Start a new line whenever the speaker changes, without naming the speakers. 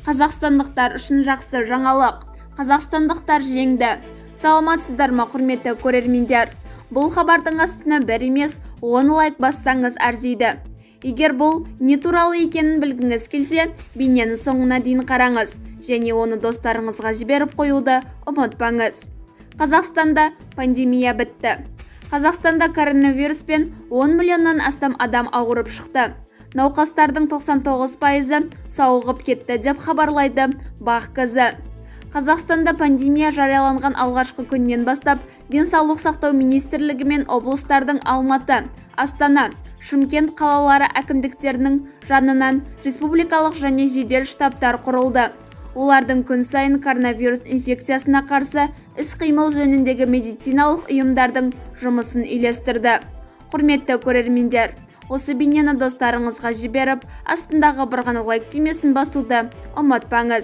Қазақстандықтар үшін жақсы жаңалық. Қазақстандықтар жеңді. Саламатсыздар ма, құрметті көрермендер? Бұл хабардың астына бір емес 10 лайк бассаңыз арзиды. Егер бұл не туралы екенін білгіңіз келсе, бейнені соңына дейін қараңыз және оны достарыңызға жіберіп қоюды ұмытпаңыз. Қазақстанда пандемия бітті. Қазақстанда коронавируспен 10 миллионнан астам адам ауырып шықты. Науқастардың 99%-ы сауығып кетті деп хабарлайды Бақ.кз. Қазақстанда пандемия жарияланған алғашқы күннен бастап денсаулық сақтау министрлігі мен облыстардың Алматы, Астана, Шымкент қалалары әкімдіктерінің жанынан республикалық және жедел штабтар құрылды. Олардың күн сайын коронавирус инфекциясына қарсы іс-қимыл жөніндегі медициналық ұйымдардың жұмысын үйлестірді. Құрметті көрермендер, осы бейнені достарыңызға жіберіп, астындағы бір ғана лайк түймесін басуды ұмытпаңыз.